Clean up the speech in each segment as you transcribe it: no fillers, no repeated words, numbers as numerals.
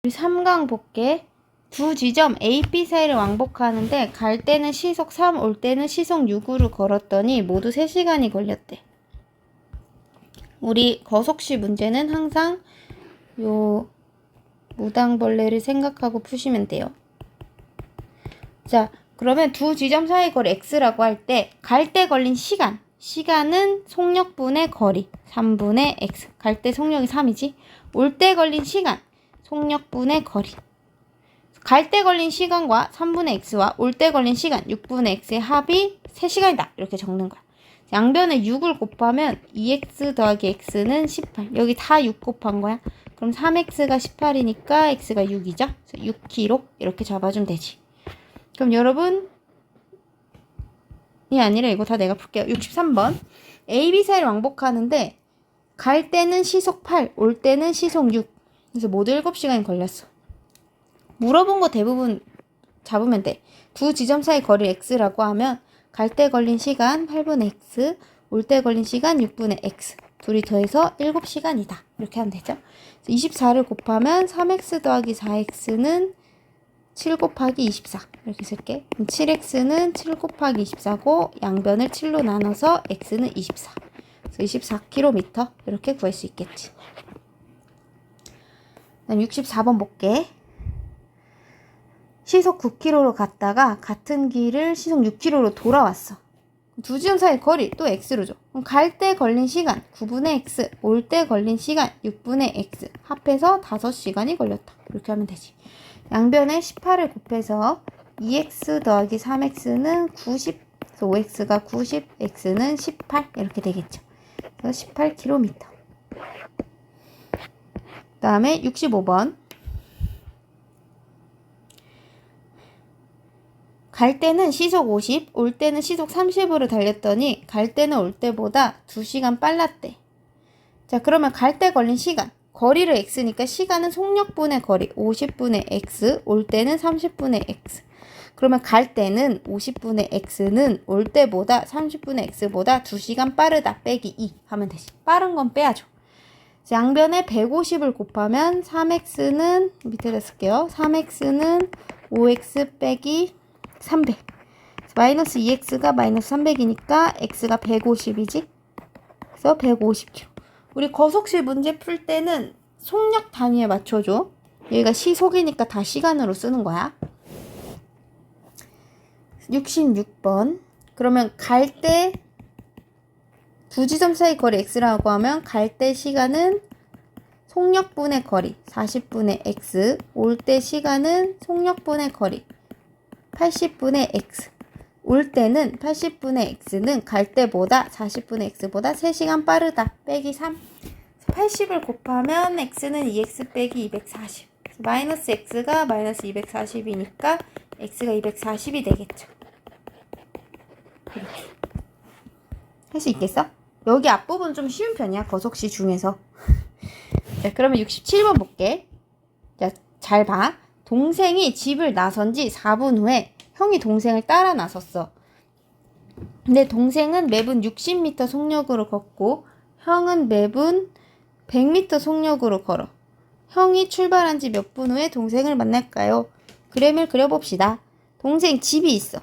우리 3강 볼게. 두 지점 A, B 사이를 왕복하는데 갈 때는 시속 3, 올 때는 시속 6으로 걸었더니 모두 3시간이 걸렸대. 우리 거속시 문제는 항상 요 무당벌레를 생각하고 푸시면 돼요. 자, 그러면 두 지점 사이 거리 x라고 할 때 갈 때 걸린 시간은 속력분의 거리 3분의 x. 갈 때 속력이 3이지. 올 때 걸린 시간 속력분의 거리. 갈 때 걸린 시간과 3분의 x와 올 때 걸린 시간 6분의 x의 합이 3시간이다. 이렇게 적는 거야. 양변에 6을 곱하면 2x 더하기 x는 18. 여기 다 6 곱한 거야. 그럼 3x가 18이니까 x가 6이죠. 6kg 이렇게 잡아주면 되지. 그럼 여러분 이 아니라 이거 다 내가 풀게요. 63번 A, B 사이를 왕복하는데 갈 때는 시속 8, 올 때는 시속 6. 그래서 모두 7시간이 걸렸어. 물어본 거 대부분 잡으면 돼. 두 지점 사이 거리 x라고 하면 갈 때 걸린 시간 8분의 x, 올 때 걸린 시간 6분의 x. 둘이 더해서 7시간이다. 이렇게 하면 되죠. 24를 곱하면 3x 더하기 4x는 7 곱하기 24. 이렇게 쓸게. 그럼 7x는 7 곱하기 24고 양변을 7로 나눠서 x는 24. 그래서 24km 이렇게 구할 수 있겠지. 그다음 64번 볼게. 시속 9km로 갔다가 같은 길을 시속 6km로 돌아왔어. 두 지점 사이 거리 또 x로 줘. 그럼 갈 때 걸린 시간 9분의 x, 올 때 걸린 시간 6분의 x. 합해서 5시간이 걸렸다. 이렇게 하면 되지. 양변에 18을 곱해서 2x 더하기 3x는 90, 그래서 5x가 90, x는 18 이렇게 되겠죠. 그래서 18km. 그 다음에 65번. 갈 때는 시속 50, 올 때는 시속 30으로 달렸더니 갈 때는 올 때보다 2시간 빨랐대. 자, 그러면 갈 때 걸린 시간. 거리를 x니까 시간은 속력분의 거리 50분의 x, 올 때는 30분의 x. 그러면 갈 때는 50분의 x는 올 때보다 30분의 x보다 2시간 빠르다 빼기 2 하면 되지. 빠른 건 빼야죠. 양변에 150을 곱하면 3x는 밑에다 쓸게요. 3x는 5x 빼기 300. 마이너스 2x가 마이너스 300이니까 x가 150이지. 그래서 150km. 우리 거속시 문제 풀 때는 속력 단위에 맞춰줘. 여기가 시속이니까 다 시간으로 쓰는 거야. 66번. 그러면 갈 때 두 지점 사이 거리 x라고 하면 갈 때 시간은 속력분의 거리 40분의 x, 올 때 시간은 속력분의 거리 80분의 x. 올 때는 80분의 x는 갈 때보다 40분의 x보다 3시간 빠르다 빼기 3. 80을 곱하면 x는 2x 빼기 240. 마이너스 x가 마이너스 240이니까 x가 240이 되겠죠. 할 수 있겠어? 여기 앞부분 좀 쉬운 편이야. 거속시 중에서. 자, 그러면 67번 볼게. 자, 잘 봐. 동생이 집을 나선 지 4분 후에 형이 동생을 따라 나섰어. 근데 동생은 매분 60m 속력으로 걷고 형은 매분 100m 속력으로 걸어. 형이 출발한 지 몇 분 후에 동생을 만날까요? 그림을 그려봅시다. 동생 집이 있어.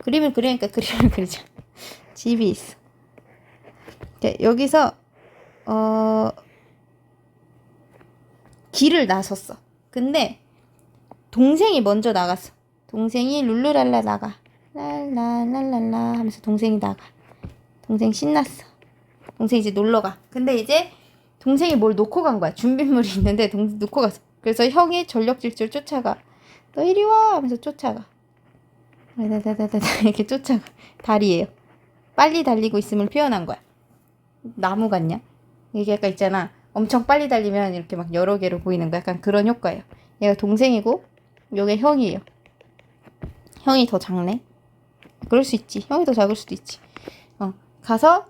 그림을 그리니까 그림을 그리자. 집이 있어. 자, 여기서 길을 나섰어. 근데 동생이 먼저 나갔어. 동생이 룰루랄라 나가. 랄랄랄랄라 하면서 동생이 나가. 동생 신났어. 동생 이제 놀러가. 근데 이제 동생이 뭘 놓고 간 거야. 준비물이 있는데 놓고 갔어. 그래서 형이 전력질주를 쫓아가. 너 이리 와 하면서 쫓아가. 이렇게 쫓아가. 다리예요. 빨리 달리고 있음을 표현한 거야. 나무 같냐? 이게 약간 있잖아. 엄청 빨리 달리면 이렇게 막 여러 개로 보이는 거. 약간 그런 효과예요. 얘가 동생이고 요게 형이에요. 형이 더 작네. 그럴 수 있지. 형이 더 작을 수도 있지. 가서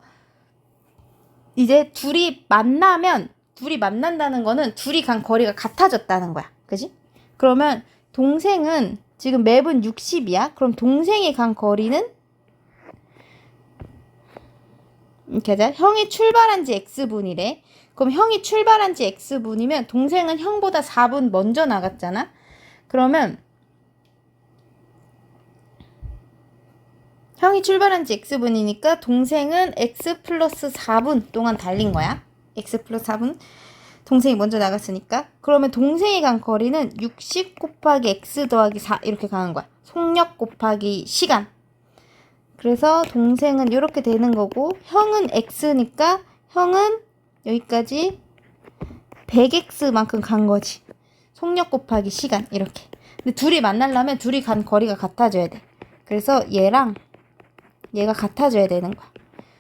이제 둘이 만난다는 거는 둘이 간 거리가 같아졌다는 거야. 그지? 그러면 동생은 지금 매분 60이야. 그럼 동생이 간 거리는 이렇게 하자. 형이 출발한 지 x분이래. 그럼 형이 출발한 지 x분이면 동생은 형보다 4분 먼저 나갔잖아. 그러면 형이 출발한 지 x분이니까 동생은 x 플러스 4분 동안 달린 거야. x 플러스 4분. 동생이 먼저 나갔으니까. 그러면 동생이 간 거리는 60 곱하기 x 더하기 4 이렇게 가는 거야. 속력 곱하기 시간. 그래서 동생은 이렇게 되는 거고 형은 x니까 형은 여기까지 100x만큼 간 거지. 속력 곱하기 시간 이렇게. 근데 둘이 만나려면 둘이 간 거리가 같아져야 돼. 그래서 얘랑 얘가 같아져야 되는 거야.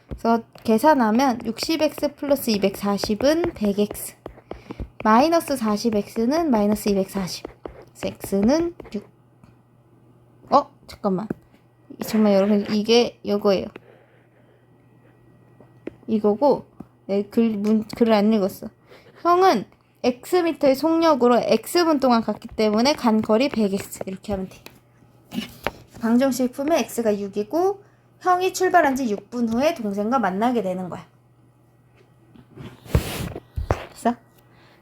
그래서 계산하면 60x 플러스 240은 100x. 마이너스 40x는 마이너스 240. x는 6. 잠깐만. 정말 여러분 이게 이거예요. 이거고 글을 안 읽었어. 형은 xm의 속력으로 x분 동안 갔기 때문에 간 거리 100x 이렇게 하면 돼. 방정식 풀면 x가 6이고 형이 출발한 지 6분 후에 동생과 만나게 되는 거야. 됐어?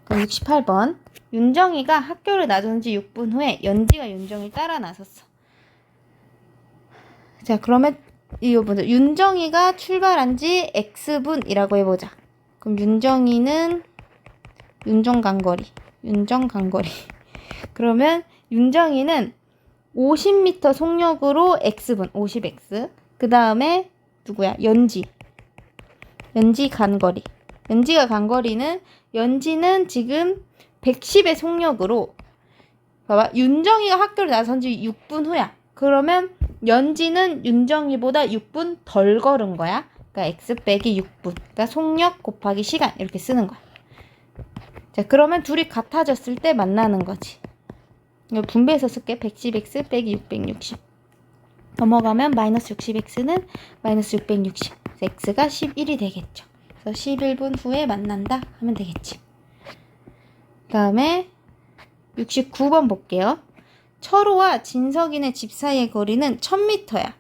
그럼 68번. 윤정이가 학교를 나선 지 6분 후에 연지가 윤정이를 따라 나섰어. 자, 그러면 이거 먼저 윤정이가 출발한 지 x분이라고 해보자. 그럼 윤정이는 윤정 간거리. 그러면 윤정이는 50m 속력으로 x분 50x. 그 다음에 누구야? 연지 간 거리. 연지가 간 거리는 연지는 지금 110의 속력으로 봐봐. 윤정이가 학교를 나선 지 6분 후야. 그러면 연지는 윤정이보다 6분 덜 걸은 거야. 그러니까 x 빼기 6분. 그러니까 속력 곱하기 시간 이렇게 쓰는 거야. 자, 그러면 둘이 같아졌을 때 만나는 거지. 이거 분배해서 쓸게. 110x 빼기 660. 넘어가면 마이너스 60x는 마이너스 660. x가 11이 되겠죠. 그래서 11분 후에 만난다 하면 되겠지. 그 다음에 69번 볼게요. 철호와 진석이네 집 사이의 거리는 1000m야.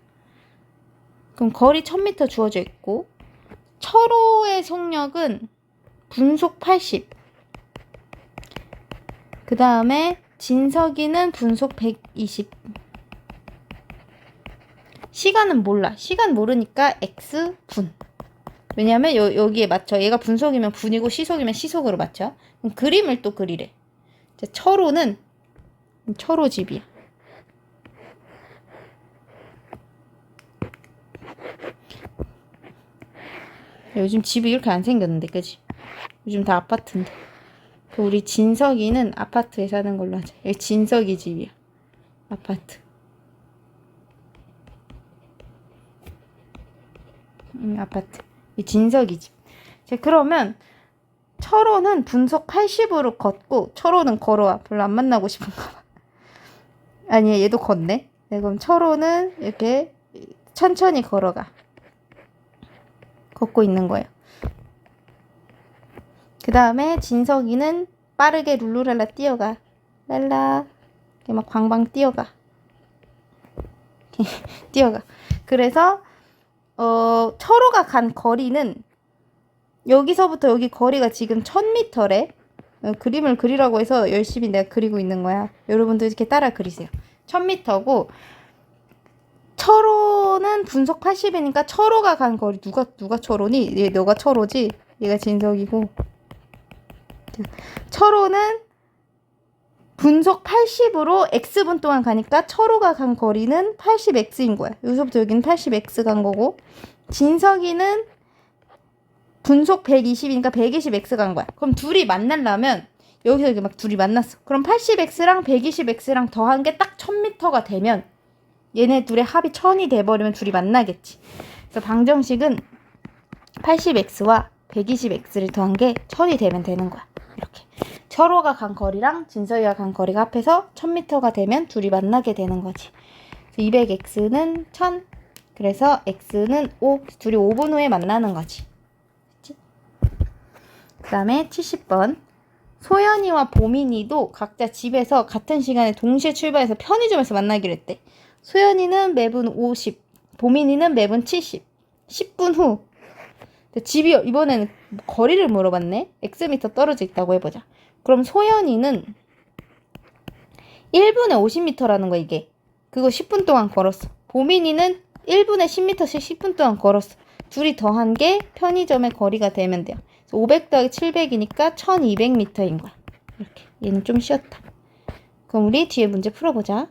그럼 거리 1000m 주어져 있고 철호의 속력은 분속 80. 그 다음에 진석이는 분속 120. 시간은 몰라. 시간 모르니까 x분. 왜냐면 여기에 맞춰. 얘가 분속이면 분이고 시속이면 시속으로 맞춰. 그럼 그림을 또 그리래. 자, 철호는 철호집이야. 요즘 집이 이렇게 안 생겼는데, 그지? 요즘 다 아파트인데. 우리 진석이는 아파트에 사는 걸로 하자. 여기 진석이 집이야. 아파트. 아파트. 이 진석이 집. 자, 그러면 철호는 분속 80으로 걷고 철호는 걸어와. 별로 안 만나고 싶은가 봐. 아니야, 얘도 걷네. 네, 그럼 철호는 이렇게 천천히 걷고 있는 거예요. 그 다음에 진석이는 빠르게 룰루랄라 뛰어가. 랄라. 이렇게 막 방방 뛰어가. 그래서 철호가 간 거리는 여기서부터 여기 거리가 지금 1000m래. 그림을 그리라고 해서 열심히 내가 그리고 있는 거야. 여러분도 이렇게 따라 그리세요. 1000m고 철호는 분속 80이니까 철호가 간 거리 누가 철호니? 너가 철호지? 얘가 진석이고 철호는 분속 80으로 x분 동안 가니까 철호가 간 거리는 80x인 거야. 여기서부터 여기는 80x 간 거고 진석이는 분속 120이니까 120x 간 거야. 그럼 둘이 만나려면 여기서 이렇게 막 둘이 만났어. 그럼 80x랑 120x랑 더한 게 딱 1000m가 되면 얘네 둘의 합이 1000이 돼버리면 둘이 만나겠지. 그래서 방정식은 80x와 120x를 더한 게 1000이 되면 되는 거야. 이렇게. 철호가 간 거리랑 진석이가 간 거리가 합해서 1000m가 되면 둘이 만나게 되는 거지. 200x는 1000. 그래서 x는 5. 둘이 5분 후에 만나는 거지. 그 다음에 70번. 소연이와 보민이도 각자 집에서 같은 시간에 동시에 출발해서 편의점에서 만나기로 했대. 소연이는 매분 50, 보민이는 매분 70. 10분 후. 집이 이번에는 거리를 물어봤네. X미터 떨어져 있다고 해보자. 그럼 소연이는 1분에 50m라는 거 이게. 그거 10분 동안 걸었어. 보민이는 1분에 10m씩 10분 동안 걸었어. 둘이 더한 게 편의점의 거리가 되면 돼요. 500 더하기 700이니까 1200m인 거야. 이렇게. 얘는 좀 쉬었다. 그럼 우리 뒤에 문제 풀어보자.